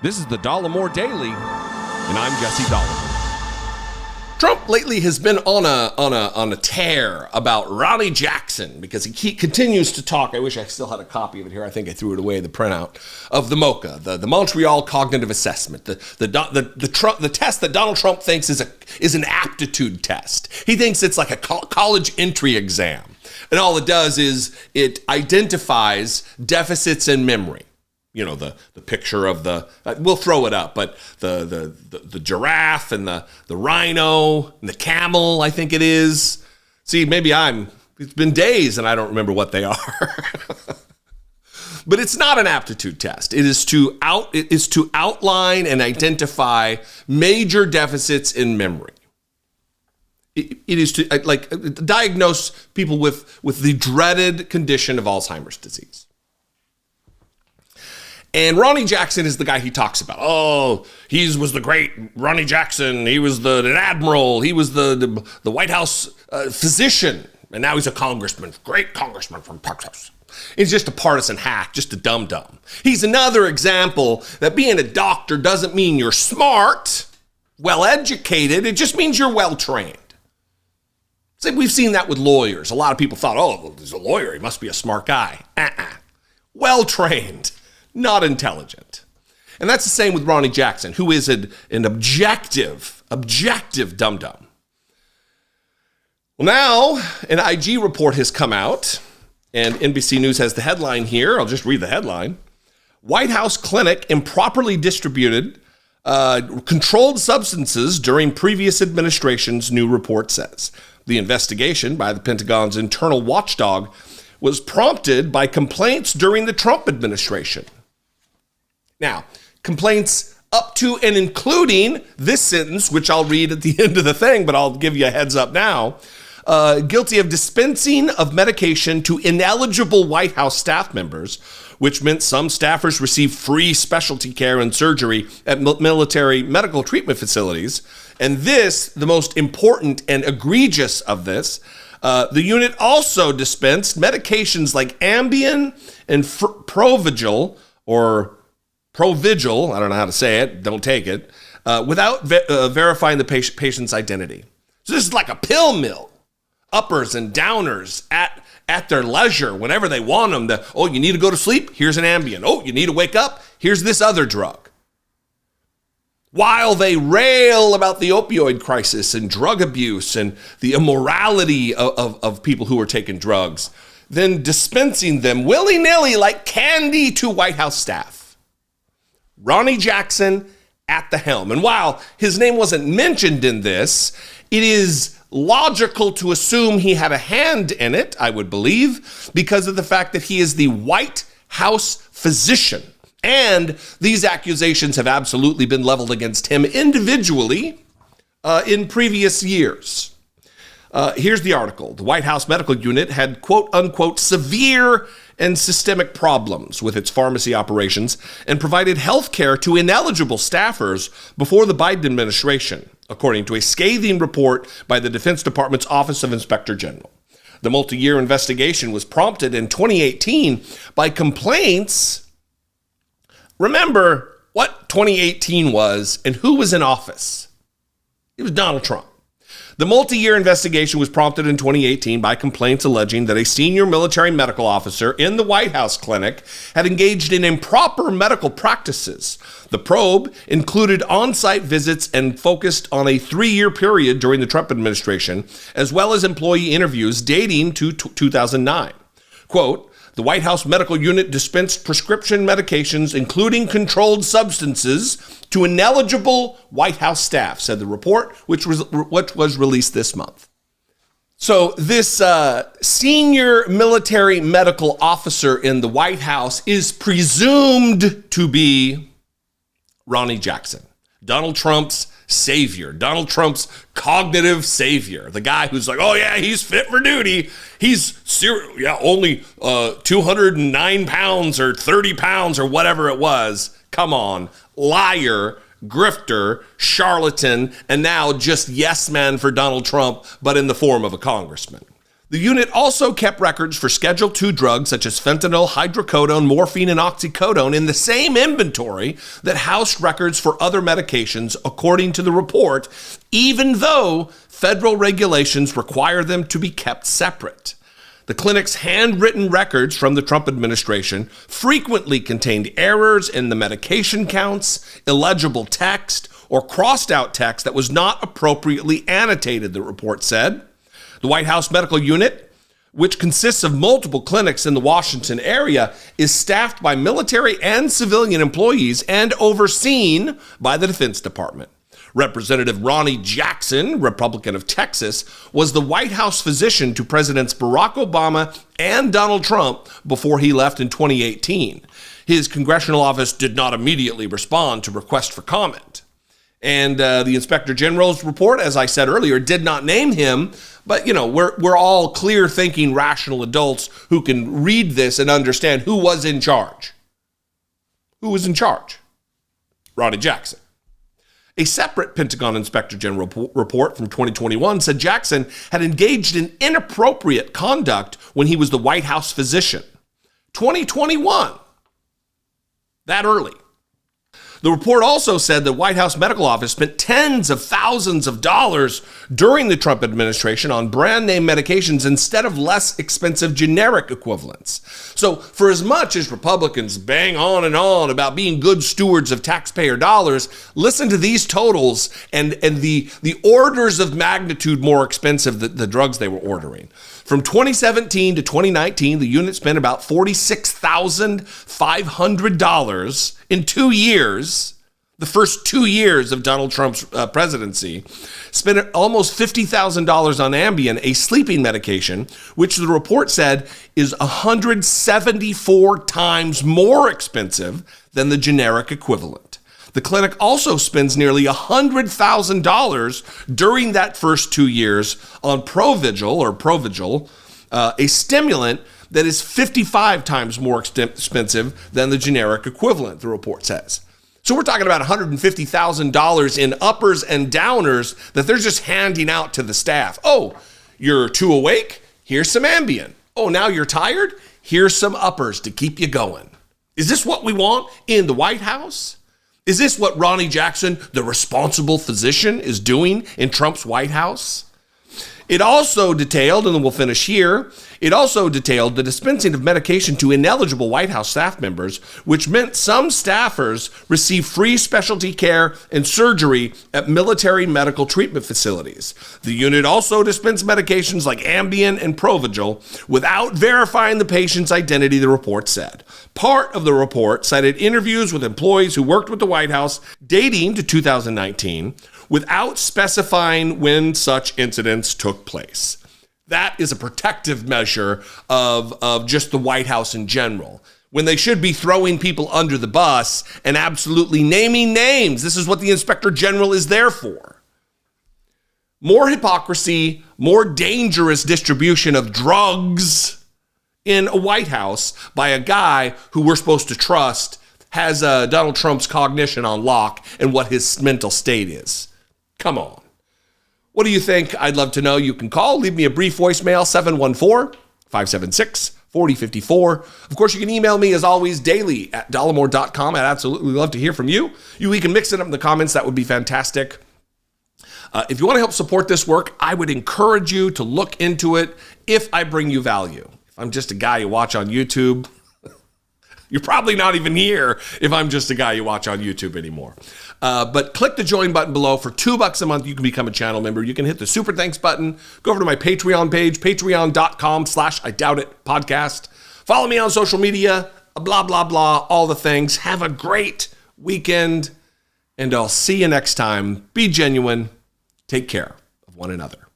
This is the Dollemore Daily, and I'm Jesse Dollemore. Trump lately has been on a tear about Ronnie Jackson because he continues to talk. I wish I still had a copy of it here. I think I threw it away, the printout of the MOCA, the Montreal Cognitive Assessment, the test that Donald Trump thinks is an aptitude test. He thinks it's like a college entry exam, and all it does is it identifies deficits in memory. You know, the picture of we'll throw it up, but the giraffe and the rhino and the camel, I think it is. See, it's been days and I don't remember what they are. But it's not an aptitude test. It is to outline and identify major deficits in memory. It is to diagnose people with the dreaded condition of Alzheimer's disease. And Ronnie Jackson is the guy he talks about. Oh, he was the great Ronnie Jackson. He was an admiral. He was the White House physician. And now he's a congressman, great congressman from Texas. He's just a partisan hack, just a dum-dum. He's another example that being a doctor doesn't mean you're smart, well-educated. It just means you're well-trained. So we've seen that with lawyers. A lot of people thought, oh, well, he's a lawyer. He must be a smart guy. Well-trained. Not intelligent. And that's the same with Ronnie Jackson, who is an objective dum-dum. Well, now an IG report has come out, and NBC News has the headline here. I'll just read the headline. White House clinic improperly distributed controlled substances during previous administration's new report says. The investigation by the Pentagon's internal watchdog was prompted by complaints during the Trump administration. Now, complaints up to and including this sentence, which I'll read at the end of the thing, but I'll give you a heads up now. Guilty of dispensing of medication to ineligible White House staff members, which meant some staffers received free specialty care and surgery at military medical treatment facilities. And this, the most important and egregious of this, the unit also dispensed medications like Ambien and Provigil, I don't know how to say it, don't take it, without verifying the patient's identity. So this is like a pill mill, uppers and downers at their leisure whenever they want them. You need to go to sleep? Here's an Ambien. Oh, you need to wake up? Here's this other drug. While they rail about the opioid crisis and drug abuse and the immorality of people who are taking drugs, then dispensing them willy-nilly like candy to White House staff. Ronnie Jackson at the helm. And while his name wasn't mentioned in this, it is logical to assume he had a hand in it, I would believe, because of the fact that he is the White House physician. And these accusations have absolutely been leveled against him individually in previous years. Here's the article. The White House Medical Unit had, quote unquote, severe and systemic problems with its pharmacy operations and provided health care to ineligible staffers before the Biden administration, according to a scathing report by the Defense Department's Office of Inspector General. The multi-year investigation was prompted in 2018 by complaints. Remember what 2018 was and who was in office. It was Donald Trump. The multi-year investigation was prompted in 2018 by complaints alleging that a senior military medical officer in the White House clinic had engaged in improper medical practices. The probe included on-site visits and focused on a 3-year period during the Trump administration, as well as employee interviews dating to 2009. Quote, the White House Medical Unit dispensed prescription medications, including controlled substances, to ineligible White House staff, said the report, which was released this month. So this senior military medical officer in the White House is presumed to be Ronnie Jackson, Donald Trump's savior, Donald Trump's cognitive savior, the guy who's like, oh yeah, he's fit for duty. He's only 209 pounds or 30 pounds or whatever it was. Come on, liar, grifter, charlatan, and now just yes man for Donald Trump, but in the form of a congressman. The unit also kept records for Schedule II drugs such as fentanyl, hydrocodone, morphine, and oxycodone in the same inventory that housed records for other medications, according to the report, even though federal regulations require them to be kept separate. The clinic's handwritten records from the Trump administration frequently contained errors in the medication counts, illegible text, or crossed out text that was not appropriately annotated, the report said. The White House Medical Unit, which consists of multiple clinics in the Washington area, is staffed by military and civilian employees and overseen by the Defense Department. Representative Ronnie Jackson, Republican of Texas, was the White House physician to Presidents Barack Obama and Donald Trump before he left in 2018. His congressional office did not immediately respond to requests for comment. And the Inspector General's report, as I said earlier, did not name him, but we're all clear-thinking, rational adults who can read this and understand who was in charge. Who was in charge? Ronnie Jackson. A separate Pentagon Inspector General report from 2021 said Jackson had engaged in inappropriate conduct when he was the White House physician. 2021. That early. The report also said the White House Medical Office spent tens of thousands of dollars during the Trump administration on brand name medications instead of less expensive generic equivalents. So for as much as Republicans bang on and on about being good stewards of taxpayer dollars, listen to these totals and the orders of magnitude more expensive the drugs they were ordering. From 2017 to 2019, the unit spent about $46,500 in 2 years, the first 2 years of Donald Trump's presidency, spent almost $50,000 on Ambien, a sleeping medication, which the report said is 174 times more expensive than the generic equivalent. The clinic also spends nearly $100,000 during that first 2 years on Provigil, a stimulant that is 55 times more expensive than the generic equivalent, the report says. So we're talking about $150,000 in uppers and downers that they're just handing out to the staff. Oh, you're too awake? Here's some Ambien. Oh, now you're tired? Here's some uppers to keep you going. Is this what we want in the White House? Is this what Ronnie Jackson, the responsible physician, is doing in Trump's White House? It also detailed, and then we'll finish here, it also detailed the dispensing of medication to ineligible White House staff members, which meant some staffers receive free specialty care and surgery at military medical treatment facilities. The unit also dispensed medications like Ambien and Provigil without verifying the patient's identity, the report said. Part of the report cited interviews with employees who worked with the White House dating to 2019, without specifying when such incidents took place. That is a protective measure of just the White House in general, when they should be throwing people under the bus and absolutely naming names. This is what the Inspector General is there for. More hypocrisy, more dangerous distribution of drugs in a White House by a guy who we're supposed to trust has Donald Trump's cognition on lock and what his mental state is. Come on. What do you think? I'd love to know. You can call, leave me a brief voicemail, 714-576-4054. Of course, you can email me as always daily at dollemore.com. I'd absolutely love to hear from you. We can mix it up in the comments. That would be fantastic. If you want to help support this work, I would encourage you to look into it if I bring you value. If I'm just a guy you watch on YouTube, you're probably not even here if I'm just a guy you watch on YouTube anymore. But click the join button below. For $2 a month, you can become a channel member. You can hit the super thanks button. Go over to my Patreon page, patreon.com/IDoubtIt podcast. Follow me on social media, blah, blah, blah, all the things. Have a great weekend, and I'll see you next time. Be genuine. Take care of one another.